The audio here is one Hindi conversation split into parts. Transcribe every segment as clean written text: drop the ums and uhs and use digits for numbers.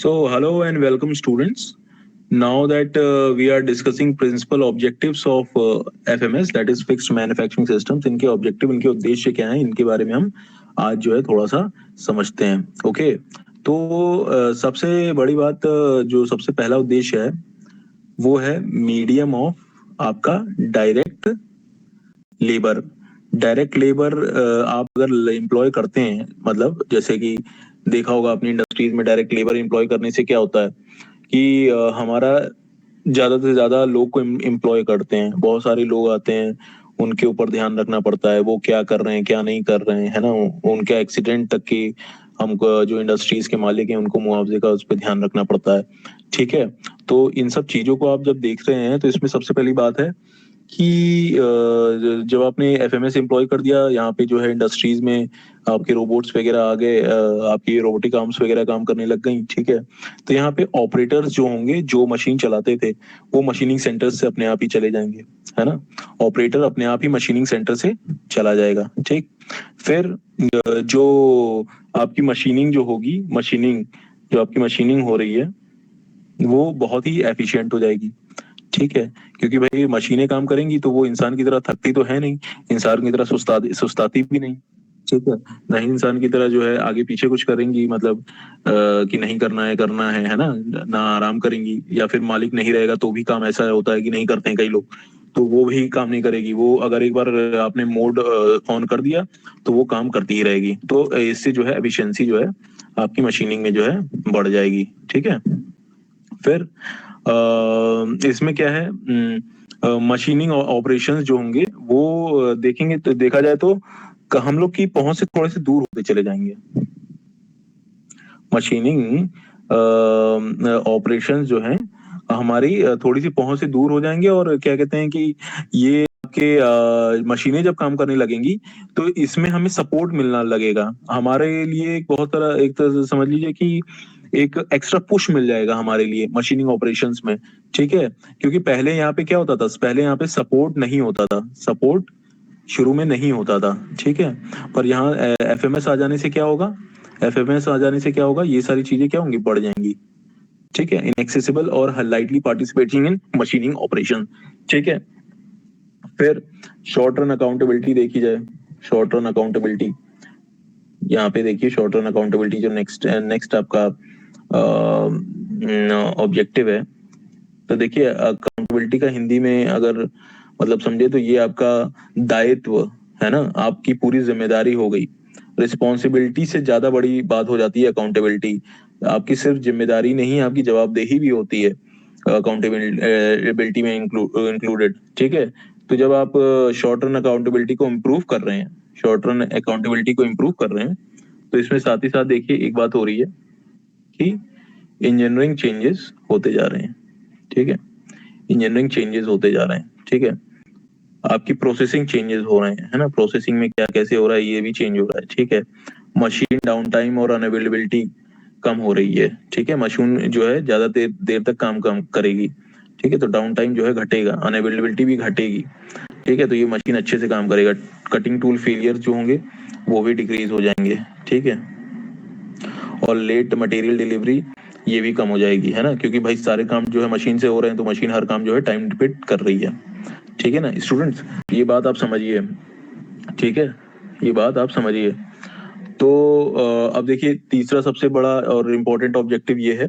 So, hello and welcome, students. Now that we are discussing principal objectives of FMS, that is Fixed Manufacturing Systems, इनके ऑब्जेक्टिव, इनके उद्देश्य क्या हैं, इनके बारे में हम आज जो है थोड़ा सा समझते हैं. ओके, तो सबसे बड़ी बात, जो सबसे पहला उद्देश्य है वो है मीडियम ऑफ आपका डायरेक्ट लेबर. डायरेक्ट लेबर आप अगर एम्प्लॉय करते हैं, मतलब जैसे कि देखा होगा अपनी इंडस्ट्रीज में, डायरेक्ट लेबर एम्प्लॉय करने से क्या होता है कि हमारा ज्यादा से ज्यादा लोग को एम्प्लॉय करते हैं. बहुत सारे लोग आते हैं, उनके ऊपर ध्यान रखना पड़ता है, वो क्या कर रहे हैं क्या नहीं कर रहे हैं, है ना. उनके एक्सीडेंट तक की हमको, जो इंडस्ट्रीज के मालिक हैं, उनको मुआवजे का उस पर ध्यान रखना पड़ता है. ठीक है, तो इन सब चीजों को आप जब देख रहे हैं तो इसमें सबसे पहली बात है कि जब आपने एफएमएस एम्प्लॉय कर दिया, यहाँ पे जो है इंडस्ट्रीज में आपके रोबोट्स वगैरह आ गए, आपकी रोबोटिक आर्म्स वगैरह काम करने लग गई. ठीक है, तो यहाँ पे ऑपरेटर्स जो होंगे, जो मशीन चलाते थे, वो मशीनिंग सेंटर से अपने आप ही चले जाएंगे, है ना. ऑपरेटर अपने आप ही मशीनिंग सेंटर से चला जाएगा. ठीक, फिर जो आपकी मशीनिंग जो होगी, जो आपकी मशीनिंग हो रही है वो बहुत ही एफिशिएंट हो जाएगी. ठीक है, क्योंकि भाई मशीनें काम करेंगी तो वो इंसान की तरह थकती तो है नहीं, इंसान की तरह सुस्ताती भी नहीं. ठीक है, ना ही इंसान की तरह जो है आगे पीछे कुछ करेंगी, मतलब कि नहीं करना है ना. ना आराम करेंगी, या फिर मालिक नहीं रहेगा तो भी काम ऐसा होता है कि नहीं करते हैं कई लोग, तो वो भी काम नहीं करेगी. वो अगर एक बार आपने मोड ऑन कर दिया तो वो काम करती ही रहेगी. तो इससे जो है एफिशिएंसी जो है आपकी मशीनिंग में जो है बढ़ जाएगी. ठीक है, फिर इसमें क्या है, मशीनिंग ऑपरेशंस जो होंगे वो देखेंगे तो देखा जाए तो हम लोग की पहुंच से थोड़े से दूर होते चले जाएंगे. मशीनिंग ऑपरेशंस जो हैं हमारी थोड़ी सी पहुंच से दूर हो जाएंगे, और क्या कहते हैं कि ये आपके मशीनें जब काम करने लगेंगी तो इसमें हमें सपोर्ट मिलना लगेगा. हमारे लिए एक बहुत तरह, एक तरह से समझ लीजिए कि एक एक्स्ट्रा पुश मिल जाएगा हमारे लिए मशीनिंग ऑपरेशंस में. ठीक है, क्योंकि पहले यहाँ पे क्या होता था, पहले यहाँ पे सपोर्ट नहीं होता था, सपोर्ट शुरू में नहीं होता था. ठीक है, पर यहाँ एफएमएस आ जाने से क्या होगा, एफएमएस आ जाने से क्या होगा, ये सारी चीजें क्या होंगी, बढ़ जाएंगी. ठीक है, इनएक्सेसिबल और lightly participating in machining operation. ठीक है, फिर शॉर्ट रन अकाउंटेबिलिटी देखी जाए. शॉर्ट रन अकाउंटेबिलिटी यहाँ पे देखिए, शॉर्ट रन अकाउंटेबिलिटी जो नेक्स्ट आपका ऑब्जेक्टिव है. तो देखिए, अकाउंटेबिलिटी का हिंदी में अगर मतलब समझे तो ये आपका दायित्व है ना, आपकी पूरी जिम्मेदारी हो गई. रिस्पॉन्सिबिलिटी से ज्यादा बड़ी बात हो जाती है अकाउंटेबिलिटी. आपकी सिर्फ जिम्मेदारी नहीं, आपकी जवाबदेही भी होती है अकाउंटेबिलिटी में इंक्लूडेड. ठीक है, तो जब आप शॉर्ट रन अकाउंटेबिलिटी को इम्प्रूव कर रहे हैं, शॉर्ट रन अकाउंटेबिलिटी को इम्प्रूव कर रहे हैं, तो इसमें साथ ही साथ देखिए एक बात हो रही है कि इंजीनियरिंग चेंजेस होते जा रहे हैं. ठीक है, इंजीनियरिंग चेंजेस होते जा रहे हैं. ठीक है, आपकी प्रोसेसिंग चेंजेस हो रहे हैं, है ना. प्रोसेसिंग में क्या कैसे हो रहा है, ये भी चेंज हो रहा है. ठीक है, मशीन डाउन टाइम और अनअवेलेबिलिटी कम हो रही है. ठीक है, मशीन जो है ज्यादा देर तक काम करेगी. ठीक है, तो डाउन टाइम जो है घटेगा, अनअवेलेबिलिटी भी घटेगी. ठीक है, तो ये मशीन अच्छे से काम करेगा. कटिंग टूल फेलियर जो होंगे वो भी डिक्रीज हो जाएंगे. ठीक है, और लेट मटेरियल डिलीवरी ये भी कम हो जाएगी, है ना, क्योंकि भाई सारे काम जो है मशीन से हो रहे हैं, तो मशीन हर काम जो है टाइम पे कर रही है. ठीक है ना स्टूडेंट्स, ये बात आप समझिए. ठीक है, ये बात आप समझिए. तो अब देखिए, तीसरा सबसे बड़ा और इम्पोर्टेंट ऑब्जेक्टिव ये है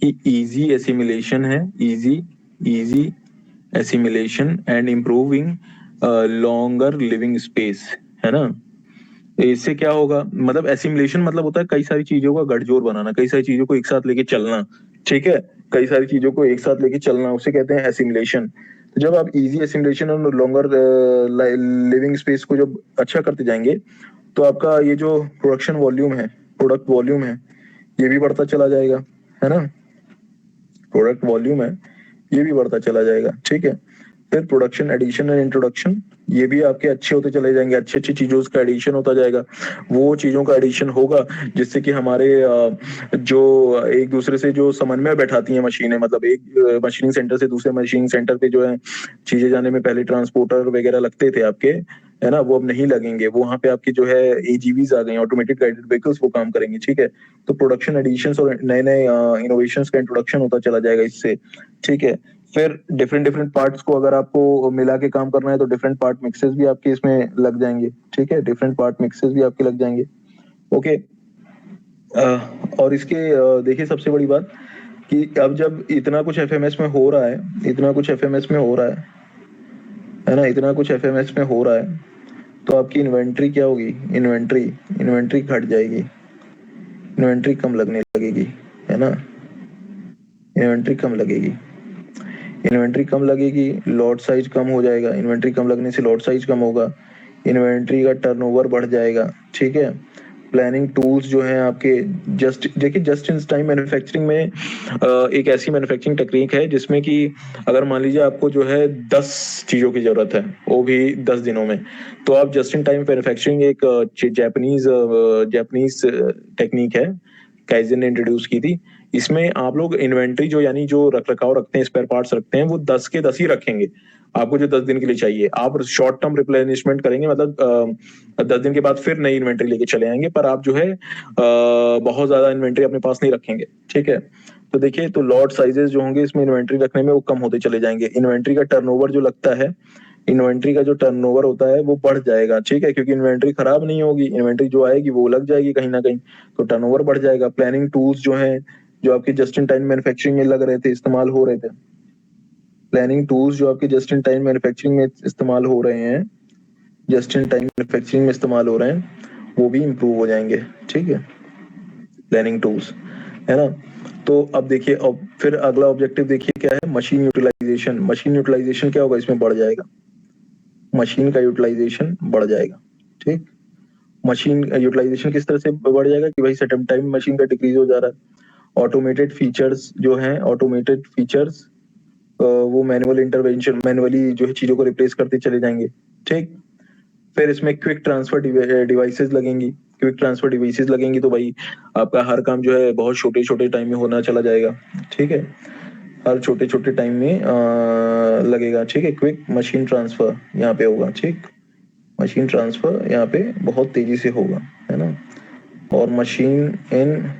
कि इजी एसिमिलेशन है. Easy assimilation and improving longer living space, है ना. इससे क्या होगा, मतलब एसिमिलेशन मतलब होता है कई सारी चीजों का गठजोड़ बनाना, कई सारी चीजों को एक साथ लेके चलना. ठीक है, कई सारी चीजों को एक साथ लेके चलना, उसे कहते हैं एसिमिलेशन. तो जब आप इजी एसिमिलेशन और लॉन्गर लिविंग स्पेस को जब अच्छा करते जाएंगे, तो आपका ये जो प्रोडक्ट वॉल्यूम है, ये भी बढ़ता चला जाएगा, है ना. प्रोडक्ट वॉल्यूम है, ये भी बढ़ता चला जाएगा. ठीक है, फिर प्रोडक्शन एडिशन एंड इंट्रोडक्शन, ये भी आपके अच्छे होते चले जाएंगे. अच्छी अच्छी चीजों का एडिशन होता जाएगा. वो चीजों का एडिशन होगा जिससे कि हमारे जो एक दूसरे से जो समन्वय बैठाती हैं मशीनें, मतलब एक मशीनिंग सेंटर से दूसरे मशीनिंग सेंटर पे जो है चीजें जाने में पहले ट्रांसपोर्टर वगैरह लगते थे आपके, है ना, वो अब नहीं लगेंगे, वो वहाँ पे आपकी जो है एजीवीज आ गई, ऑटोमेटेड गाइडेड व्हीकल्स, वो काम करेंगे, ठीक है। तो प्रोडक्शन एडिशंस और नए नए इनोवेशंस का इंट्रोडक्शन होता चला जाएगा इससे, ठीक है। फिर डिफरेंट डिफरेंट पार्ट्स को अगर आपको मिला के काम करना है तो डिफरेंट पार्ट मिक्सेस भी आपके इसमें लग जाएंगे, ठीक है, डिफरेंट पार्ट मिक्सेस भी आपके लग जाएंगे, ओके। और इसके देखिए सबसे बड़ी बात कि अब जब इतना कुछ एफएमएस में हो रहा है, इतना कुछ एफएमएस में हो रहा है ना, इतना कुछ एफएमएस में हो रहा है, तो आपकी इन्वेंट्री क्या होगी, इन्वेंट्री इन्वेंट्री घट जाएगी, इन्वेंट्री कम लगने लगेगी, है ना, इन्वेंट्री कम लगेगी, इन्वेंट्री कम लगेगी, लॉट साइज कम हो जाएगा, इन्वेंट्री कम लगने से लॉट साइज कम होगा, इन्वेंट्री का टर्नओवर बढ़ जाएगा, ठीक है। प्लानिंग टूल्स जो हैं आपके, जस्ट देखिए जस्ट इन टाइम मैन्युफैक्चरिंग में एक ऐसी मैन्युफैक्चरिंग टेक्निक है जिसमें कि अगर मान लीजिए आपको जो है 10 चीजों की जरूरत है, वो भी 10 दिनों में, तो आप जस्ट इन टाइम मैन्युफैक्चरिंग एक जापानीज जापानीज टेक्निक है, काइजन ने इंट्रोड्यूस की थी। इसमें आप लोग इन्वेंट्री जो यानी जो रख रखाव रखते हैं, स्पेयर पार्ट्स रखते हैं, वो 10 के 10 ही रखेंगे, आपको जो 10 दिन के लिए चाहिए। आप शॉर्ट टर्म रिप्लेनिशमेंट करेंगे, मतलब 10 दिन के बाद फिर नई इन्वेंट्री लेके चले आएंगे, पर आप जो है बहुत ज्यादा इन्वेंट्री अपने पास नहीं रखेंगे, ठीक है। तो देखिए, तो लॉट साइजेस जो होंगे इसमें इन्वेंट्री रखने में वो कम होते चले जाएंगे, इन्वेंट्री का टर्नओवर जो लगता है, इन्वेंट्री का जो टर्नओवर होता है वो बढ़ जाएगा, ठीक है, क्योंकि इन्वेंट्री खराब नहीं होगी, इन्वेंट्री जो आएगी वो लग जाएगी कहीं ना कहीं, तो टर्नओवर बढ़ जाएगा। प्लानिंग टूल्स जो हैं, जो आपके जस्ट इन टाइम मैन्युफैक्चरिंग में लग रहे थे, इस्तेमाल हो रहे थे, प्लानिंग टूल्स जो आपके जस्ट इन टाइम मैन्युफैक्चरिंग में इस्तेमाल हो रहे हैं, जस्ट इन टाइम मैन्युफैक्चरिंग में इस्तेमाल हो रहे हैं, वो भी इंप्रूव हो जाएंगे, ठीक है, प्लानिंग टूल्स, है ना। तो अब देखिए, अब फिर अगला ऑब्जेक्टिव देखिए क्या है, मशीन यूटिलाइजेशन। मशीन यूटिलाइजेशन क्या होगा, इसमें बढ़ जाएगा, मशीन का यूटिलाइजेशन बढ़ जाएगा, ठीक। मशीन यूटिलाइजेशन किस तरह से बढ़ जाएगा कि भाई सेटअप टाइम मशीन का डिक्रीज हो जा रहा है, ऑटोमेटेड फीचर्स जो हैं, ऑटोमेटेड फीचर्स वो मैनुअल इंटरवेंशन, मैनुअली जो है चीजों को रिप्लेस करते चले जाएंगे, ठीक। फिर इसमें क्विक ट्रांसफर डिवाइसेस लगेंगी, क्विक ट्रांसफर डिवाइसेस लगेंगी, तो भाई आपका हर काम जो है बहुत छोटे छोटे टाइम में होना चला जाएगा, ठीक है, हर छोटे छोटे टाइम में लगेगा, ठीक है। क्विक मशीन ट्रांसफर यहाँ पे होगा, ठीक, मशीन ट्रांसफर यहाँ पे बहुत तेजी से होगा, है ना। और मशीन इन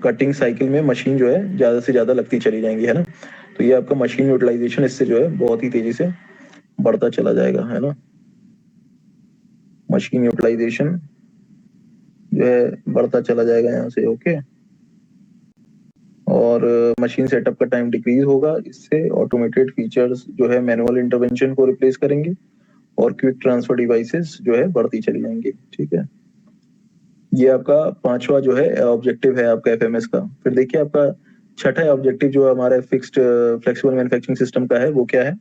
कटिंग साइकिल में मशीन जो है ज्यादा से ज्यादा लगती चली जाएंगी, है ना। तो ये आपका मशीन यूटिलाइजेशन इससे जो है बहुत ही तेजी से बढ़ता चला जाएगा, है ना, मशीन यूटिलाइजेशन जो है बढ़ता चला जाएगा यहाँ से, ओके। और मशीन सेटअप का टाइम डिक्रीज होगा, इससे ऑटोमेटेड फीचर्स जो है मैनुअल इंटरवेंशन को रिप्लेस करेंगे, और क्विक ट्रांसफर डिवाइसेस जो है बढ़ती चली जाएंगी, ठीक है। ये आपका पांचवा जो है ऑब्जेक्टिव है आपका एफएमएस का। फिर देखिए आपका छठा ऑब्जेक्टिव जो हमारे फिक्स्ड फ्लेक्सिबल मैन्युफैक्चरिंग सिस्टम का है, वो क्या है,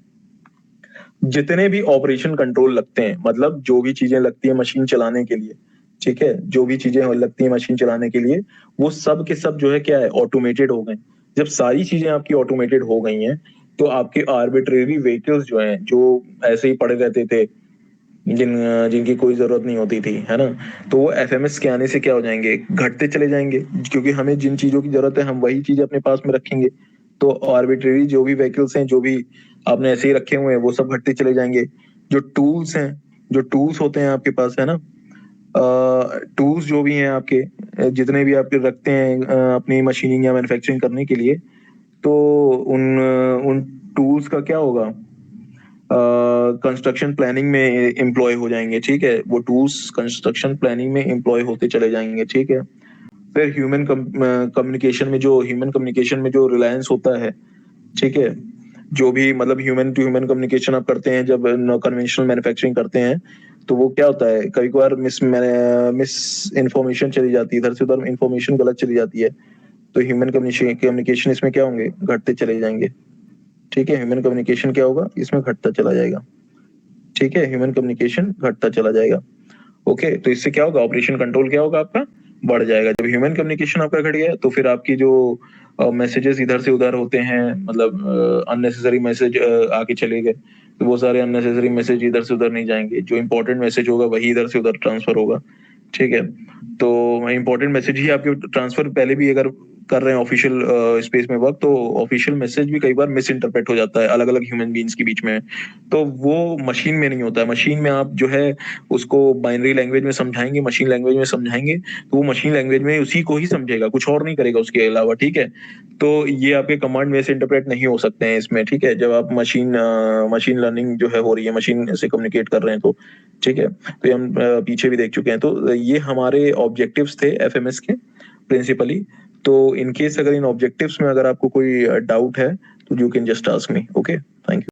जितने भी ऑपरेशन कंट्रोल लगते हैं, मतलब जो भी चीजें लगती है मशीन चलाने के लिए, ठीक है, जो भी चीजें लगती है मशीन चलाने के लिए, वो सब के सब जो है क्या है, ऑटोमेटेड हो गए। जब सारी चीजें आपकी ऑटोमेटेड हो गई हैं, तो आपके आर्बिट्रेरी व्हीकल्स जो हैं, जो ऐसे ही पड़े रहते थे, जिनकी कोई जरूरत नहीं होती थी, है ना, तो वो एफएमएस के आने से क्या हो जाएंगे, घटते चले जाएंगे, क्योंकि हमें जिन चीजों की जरूरत है हम वही चीज अपने पास में रखेंगे। तो आर्बिट्रेरी जो भी व्हीकल्स हैं, जो भी आपने ऐसे ही रखे हुए हैं, वो सब घटते चले जाएंगे। जो टूल्स हैं, जो टूल्स होते हैं आपके पास, है ना, टूल्स जो भी हैं आपके, जितने भी आपके रखते हैं अपनी मशीनिंग या मैन्युफैक्चरिंग करने के लिए, तो उन टूल्स का क्या होगा, कंस्ट्रक्शन प्लानिंग में एम्प्लॉय हो जाएंगे, ठीक है, वो टूल्स कंस्ट्रक्शन प्लानिंग में एम्प्लॉय होते चले जाएंगे, ठीक है। फिर ह्यूमन कम्युनिकेशन में, जो ह्यूमन कम्युनिकेशन में जो रिलायंस होता है, ठीक है, जो भी मतलब ह्यूमन टू ह्यूमन कम्युनिकेशन आप करते हैं जब कन्वेंशनल मैन्युफैक्चरिंग करते हैं, तो वो क्या होता है, कभी कभार मिस इन्फॉर्मेशन चली जाती है, इधर से उधर इन्फॉर्मेशन गलत चली जाती है, तो ह्यूमन कम्युनिकेशन इसमें क्या होंगे, घटते चले जाएंगे, ठीक है। ह्यूमन कम्युनिकेशन क्या होगा, इसमें घटता चला जाएगा, ठीक है, ह्यूमन कम्युनिकेशन घटता चला जाएगा, ओके। तो इससे क्या होगा, ऑपरेशन कंट्रोल क्या होगा आपका, बढ़ जाएगा। जब ह्यूमन कम्युनिकेशन आपका घट गया, तो फिर आपकी जो मैसेजेस इधर से उधर होते हैं, मतलब अननेसेसरी मैसेज आके चले गए, तो वो सारे अननेसेसरी मैसेज इधर से उधर नहीं जाएंगे, जो इंपॉर्टेंट मैसेज होगा वही इधर से उधर ट्रांसफर होगा, ठीक है। तो इंपॉर्टेंट मैसेज ही आपके ट्रांसफर पहले भी अगर कर रहे हैं ऑफिशियल स्पेस में वर्क, तो ऑफिशियल मैसेज भी कई बार मिस इंटरप्रेट हो जाता है अलग अलग ह्यूमन बीइंग्स के बीच में। तो वो मशीन में नहीं होता है। मशीन में आप जो है उसको बाइनरी लैंग्वेज में समझाएंगे, मशीन लैंग्वेज में समझाएंगे, तो वो मशीन लैंग्वेज में उसी को ही समझेगा, कुछ और नहीं करेगा उसके अलावा, ठीक है। तो ये आपके कमांड मिस इंटरप्रेट नहीं हो सकते हैं इसमें, ठीक है, जब आप मशीन लर्निंग जो है हो रही है, मशीन से कम्युनिकेट कर रहे हैं तो, ठीक है। तो ये हम पीछे भी देख चुके हैं। तो ये हमारे ऑब्जेक्टिव्स थे एफएमएस के प्रिंसिपली। तो इन केस अगर इन ऑब्जेक्टिव्स में अगर आपको कोई डाउट है तो you can just ask me. Okay, thank you.